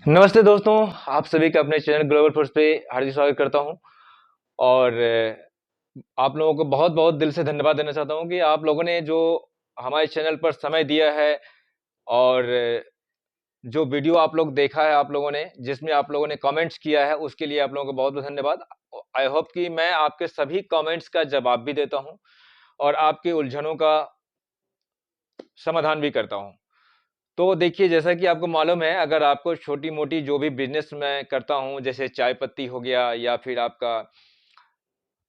नमस्ते दोस्तों, आप सभी का अपने चैनल ग्लोबल फॉर्स पे हार्दिक स्वागत करता हूं। और आप लोगों को बहुत-बहुत दिल से धन्यवाद देना चाहता हूं कि आप लोगों ने जो हमारे चैनल पर समय दिया है और जो वीडियो आप लोग देखा है आप लोगों ने, जिसमें आप लोगों ने कमेंट्स किया है, उसके लिए आप लोगों को बहुत-बहुत धन्यवाद। आई होप कि मैं आपके सभी कमेंट्स का जवाब भी देता हूं और आपकी उलझनों का समाधान भी करता हूं। तो देखिए, जैसा कि आपको मालूम है, अगर आपको छोटी-मोटी जो भी बिज़नेस मैं करता हूँ, जैसे चाय पत्ती हो गया या फिर आपका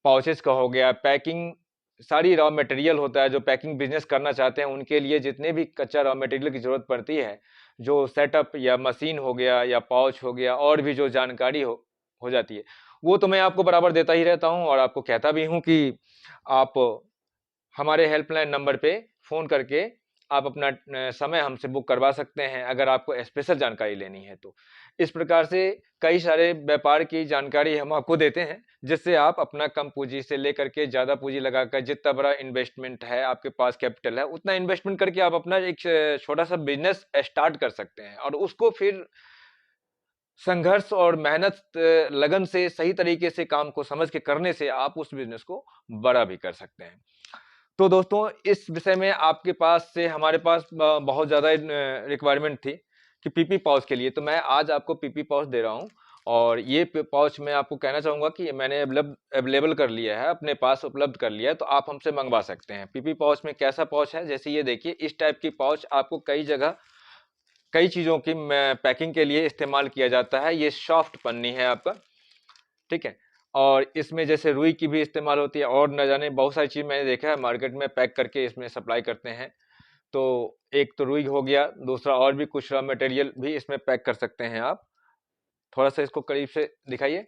पाउचेज़ का हो गया, पैकिंग सारी रॉ मटेरियल होता है, जो पैकिंग बिज़नेस करना चाहते हैं, उनके लिए जितने भी कच्चा रॉ मटेरियल की ज़रूरत पड़ती है, जो सेटअप या मशीन हो गया या पाउच हो गया और भी जो जानकारी हो जाती है, वो तो मैं आपको बराबर देता ही रहता हूँ और आपको कहता भी हूँ कि आप हमारे हेल्पलाइन नंबर पे फ़ोन करके आप अपना समय हमसे बुक करवा सकते हैं, अगर आपको स्पेशल जानकारी लेनी है तो। इस प्रकार से कई सारे व्यापार की जानकारी हम आपको देते हैं, जिससे आप अपना कम पूँजी से लेकर के ज़्यादा पूँजी लगाकर जितना बड़ा इन्वेस्टमेंट है, आपके पास कैपिटल है, उतना इन्वेस्टमेंट करके आप अपना एक छोटा-सा बिज़नेस स्टार्ट कर सकते हैं और उसको फिर संघर्ष और मेहनत लगन से सही तरीके से काम को समझ के करने से आप उस बिज़नेस को बड़ा भी कर सकते हैं। तो दोस्तों, इस विषय में आपके पास से हमारे पास बहुत ज़्यादा रिक्वायरमेंट थी कि पीपी पाउच के लिए, तो मैं आज आपको पीपी पाउच दे रहा हूँ और ये पाउच मैं आपको कहना चाहूँगा कि मैंने अवेलेबल कर लिया है, अपने पास उपलब्ध कर लिया है, तो आप हमसे मंगवा सकते हैं। पीपी पाउच में कैसा पाउच है, जैसे ये देखिए, इस टाइप की पाउच आपको कई जगह कई चीज़ों की पैकिंग के लिए इस्तेमाल किया जाता है। ये सॉफ्ट पन्नी है आपका, ठीक है? और इसमें जैसे रुई की भी इस्तेमाल होती है और न जाने बहुत सारी चीज़ मैंने देखा है मार्केट में पैक करके इसमें सप्लाई करते हैं। तो एक तो रुई हो गया, दूसरा और भी कुछ रॉ मटेरियल भी इसमें पैक कर सकते हैं आप। थोड़ा-सा इसको करीब से दिखाइए।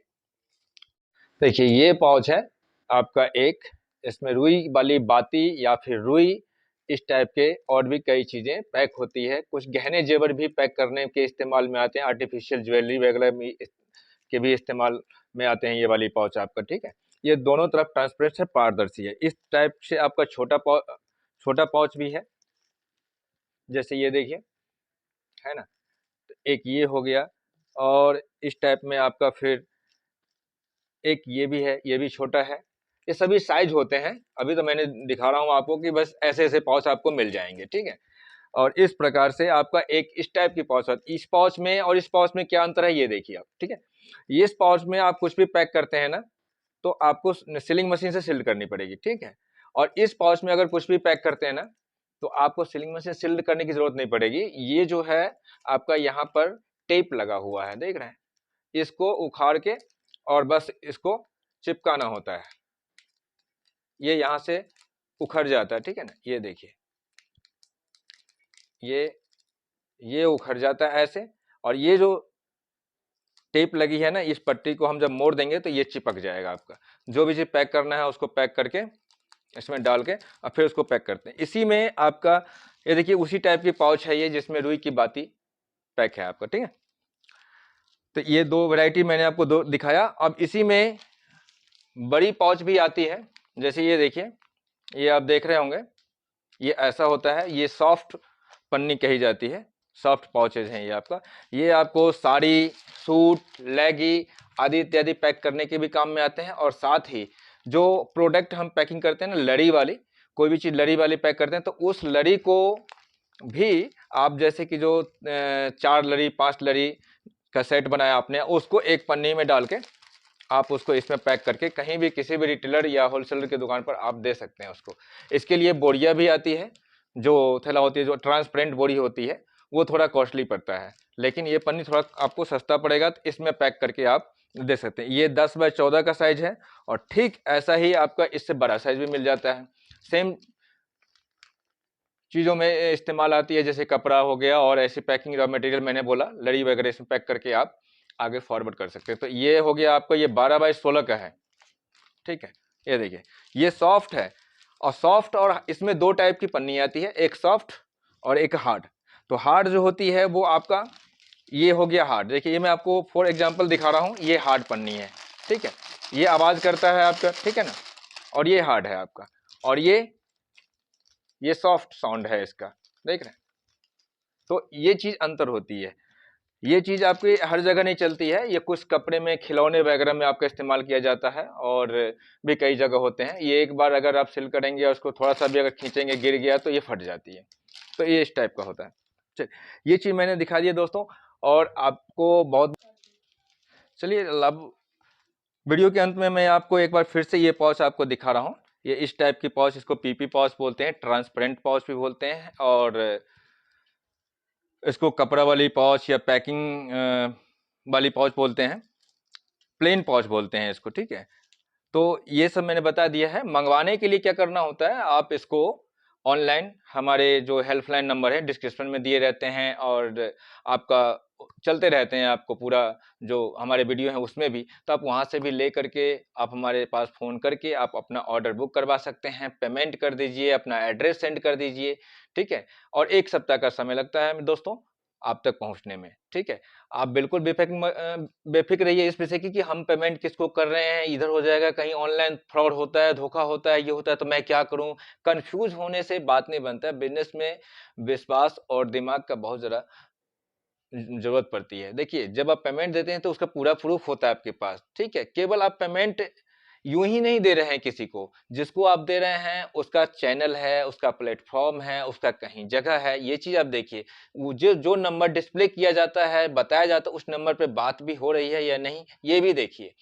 देखिए, ये पाउच है आपका एक, इसमें रुई वाली बाती या फिर रुई इस टाइप के और भी कई चीज़ें पैक होती है। कुछ गहने ज़ेवर भी पैक करने के इस्तेमाल में आते हैं, आर्टिफ़िशियल ज्वेलरी वगैरह भी के भी इस्तेमाल में आते हैं ये वाली पाउच आपका, ठीक है? ये दोनों तरफ ट्रांसपेरेंट है, पारदर्शी है। इस टाइप से आपका छोटा पाउच भी है, जैसे ये देखिए, है ना? तो एक ये हो गया और इस टाइप में आपका फिर एक ये भी है, ये भी छोटा है। ये सभी साइज़ होते हैं। अभी तो मैंने दिखा रहा हूँ आपको कि बस ऐसे-ऐसे पाउच आपको मिल जाएँगे, ठीक है? और इस प्रकार से आपका एक इस टाइप की पाउच इस पाउच में और इस पाउच में क्या अंतर है ये देखिए आप, ठीक है? ये इस पाउच में आप कुछ भी पैक करते हैं ना, तो आपको सीलिंग मशीन से सील्ड करनी पड़ेगी, ठीक है? और इस पाउच में अगर कुछ भी पैक करते हैं ना, तो आपको सीलिंग मशीन से सील्ड करने की ज़रूरत नहीं पड़ेगी। ये जो है आपका यहाँ पर टेप लगा हुआ है, देख रहे हैं? इसको उखाड़ के और बस इसको चिपकाना होता है। ये यहाँ से उखड़ जाता है, ठीक है ना? ये देखिए, ये ये उखड़ जाता है ऐसे और ये जो टेप लगी है ना, इस पट्टी को हम जब मोड़ देंगे तो ये चिपक जाएगा आपका। जो भी चीज़ पैक करना है उसको पैक करके इसमें डाल के और फिर उसको पैक करते हैं। इसी में आपका ये देखिए उसी टाइप की पाउच है ये, जिसमें रुई की बाती पैक है आपका, ठीक है? तो ये 2 वैरायटी मैंने आपको 2 दिखाया। अब इसी में बड़ी पाउच भी आती है, जैसे ये देखिए, ये आप देख रहे होंगे, ये ऐसा होता है, ये सॉफ्ट पन्नी कही जाती है, सॉफ्ट पाउचेज हैं ये आपका। ये आपको साड़ी, सूट, लेगी आदि इत्यादि पैक करने के भी काम में आते हैं और साथ ही जो प्रोडक्ट हम पैकिंग करते हैं ना लड़ी वाली, कोई भी चीज़ लड़ी वाली पैक करते हैं तो उस लड़ी को भी आप जैसे कि जो 4 लड़ी 5 लड़ी का सेट बनाया आपने, उसको एक पन्नी में डाल के आप उसको इसमें पैक करके कहीं भी किसी भी रिटेलर या होलसेलर की दुकान पर आप दे सकते हैं उसको। इसके लिए बोरियाँ भी आती है, जो थैला होती है, जो ट्रांसपेरेंट बोरी होती है, वो थोड़ा कॉस्टली पड़ता है। लेकिन ये पन्नी थोड़ा आपको सस्ता पड़ेगा, तो इसमें पैक करके आप दे सकते हैं। ये 10 बाय 14 का साइज़ है और ठीक ऐसा ही आपका इससे बड़ा साइज़ भी मिल जाता है। सेम चीज़ों में इस्तेमाल आती है, जैसे कपड़ा हो गया और ऐसी पैकिंग रॉ मटेरियल मैंने बोला, लड़ी वगैरह इसमें पैक करके आप आगे फॉरवर्ड कर सकते हैं। तो ये हो गया आपका, ये 12 बाय 16 का है, ठीक है? ये देखिए, ये सॉफ्ट है और सॉफ्ट और इसमें 2 टाइप की पन्नी आती है, एक सॉफ्ट और एक हार्ड। तो हार्ड जो होती है वो आपका ये हो गया हार्ड। देखिए, ये मैं आपको फॉर एग्जांपल दिखा रहा हूँ, ये हार्ड पन्नी है, ठीक है? ये आवाज़ करता है आपका, ठीक है ना? और ये हार्ड है आपका और ये सॉफ्ट साउंड है इसका, देख रहे हैं? तो ये चीज़ अंतर होती है। ये चीज़ आपकी हर जगह नहीं चलती है, ये कुछ कपड़े में, खिलौने वगैरह में आपका इस्तेमाल किया जाता है और भी कई जगह होते हैं। ये एक बार अगर आप सिल करेंगे और उसको थोड़ा सा भी अगर खींचेंगे, गिर गया तो ये फट जाती है। तो ये इस टाइप का होता है। चल, ये चीज़ मैंने दिखा दिया दोस्तों। और आपको बहुत, चलिए अब वीडियो के अंत में मैं आपको एक बार फिर से ये पॉच आपको दिखा रहा हूँ। ये इस टाइप की पॉच, इसको पीपी पॉच बोलते हैं, ट्रांसपेरेंट पॉच भी बोलते हैं, और इसको कपड़ा वाली पॉच या पैकिंग वाली पॉच बोलते हैं, प्लेन पॉच बोलते हैं इसको, ठीक है। तो ये सब मैंने बता दिया है। मंगवाने के लिए क्या करना होता है, आप इसको ऑनलाइन, हमारे जो हेल्पलाइन नंबर है डिस्क्रिप्शन में दिए रहते हैं, और आपका चलते रहते हैं, आपको पूरा जो हमारे वीडियो है उसमें भी, तो आप वहाँ से भी ले करके आप हमारे पास फ़ोन करके आप अपना ऑर्डर बुक करवा सकते हैं। पेमेंट कर दीजिए, अपना एड्रेस सेंड कर दीजिए, ठीक है। और 1 सप्ताह का समय लगता है दोस्तों आप तक पहुँचने में, ठीक है। आप बिल्कुल बेफ़िक्र रहिए इस विषय की कि हम पेमेंट किसको कर रहे हैं, इधर हो जाएगा, कहीं ऑनलाइन फ्रॉड होता है, धोखा होता है, ये होता है तो मैं क्या करूँ? कन्फ्यूज़ होने से बात नहीं बनता है। बिज़नेस में विश्वास और दिमाग का बहुत ज़्यादा ज़रूरत पड़ती है। देखिए, जब आप पेमेंट देते हैं तो उसका पूरा प्रूफ़ होता है आपके पास, ठीक है? केवल आप पेमेंट यूँ ही नहीं दे रहे हैं किसी को, जिसको आप दे रहे हैं उसका चैनल है, उसका प्लेटफ़ॉर्म है, उसका कहीं जगह है, ये चीज़ आप देखिए। वो जो जो नंबर डिस्प्ले किया जाता है, बताया जाता है, उस नंबर पे बात भी हो रही है या नहीं, ये भी देखिए।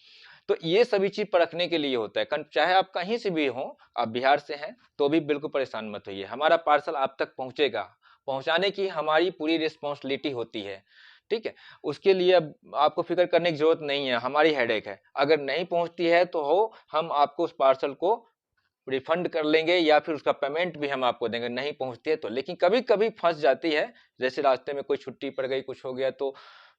तो ये सभी चीज़ परखने के लिए होता है। कन चाहे आप कहीं से भी हों, आप बिहार से हैं, तो भी बिल्कुल परेशान मत होइए। हमारा पार्सल आप तक पहुँचेगा, पहुँचाने की हमारी पूरी रिस्पॉन्सिबिलिटी होती है, ठीक है? उसके लिए अब आपको फ़िक्र करने की ज़रूरत नहीं है, हमारी हेडेक है। अगर नहीं पहुँचती है तो हम आपको उस पार्सल को रिफंड कर लेंगे या फिर उसका पेमेंट भी हम आपको देंगे, नहीं पहुँचती है तो। लेकिन कभी-कभी फँस जाती है, जैसे रास्ते में कोई छुट्टी पड़ गई, कुछ हो गया तो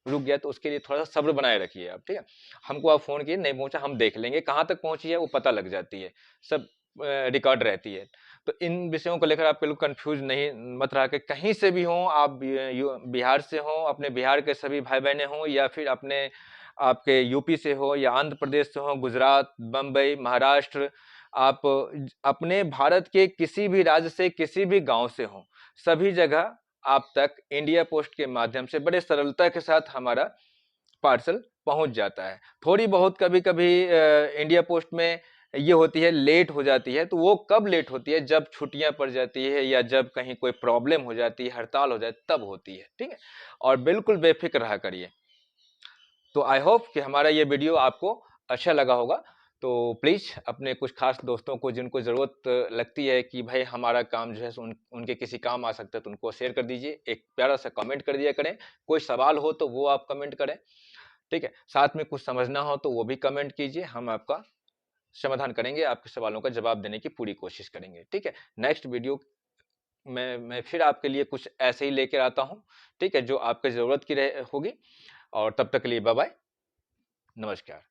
रुक गया, तो उसके लिए थोड़ा-सा सब्र बनाए रखिए आप, ठीक है? हमको आप फ़ोन किए, नहीं पहुँचा, हम देख लेंगे, कहाँ तक पहुँची है वो पता लग जाती है, सब रिकॉर्ड रहती है। तो इन विषयों को लेकर आप बिल्कुल कन्फ्यूज़ नहीं मत रहा कि कहीं से भी हों, आप बिहार से हों, अपने बिहार के सभी भाई-बहनें हों, या फिर अपने आपके यूपी से हो या आंध्र प्रदेश से हो, गुजरात, बम्बई, महाराष्ट्र, आप अपने भारत के किसी भी राज्य से, किसी भी गाँव से हों, सभी जगह आप तक इंडिया पोस्ट के माध्यम से बड़े सरलता के साथ हमारा पार्सल पहुँच जाता है। थोड़ी बहुत कभी-कभी इंडिया पोस्ट में ये होती है, लेट हो जाती है, तो वो कब लेट होती है, जब छुट्टियाँ पड़ जाती है या जब कहीं कोई प्रॉब्लम हो जाती है, हड़ताल हो जाए, तब होती है, ठीक है? और बिल्कुल बेफ़िक्र रहा करिए। तो आई होप कि हमारा ये वीडियो आपको अच्छा लगा होगा। तो प्लीज़ अपने कुछ खास दोस्तों को, जिनको ज़रूरत लगती है कि भाई हमारा काम जो है सो उनके किसी काम आ सकता है, तो उनको शेयर कर दीजिए। एक प्यारा-सा कमेंट कर दिया करें। कोई सवाल हो तो वो आप कमेंट करें, ठीक है? साथ में कुछ समझना हो तो वो भी कमेंट कीजिए, हम आपका समाधान करेंगे, आपके सवालों का जवाब देने की पूरी कोशिश करेंगे, ठीक है? नेक्स्ट वीडियो में मैं फिर आपके लिए कुछ ऐसे ही लेकर आता हूँ, ठीक है? जो आपके ज़रूरत की रहे होगी। और तब तक के लिए बाय-बाय, नमस्कार।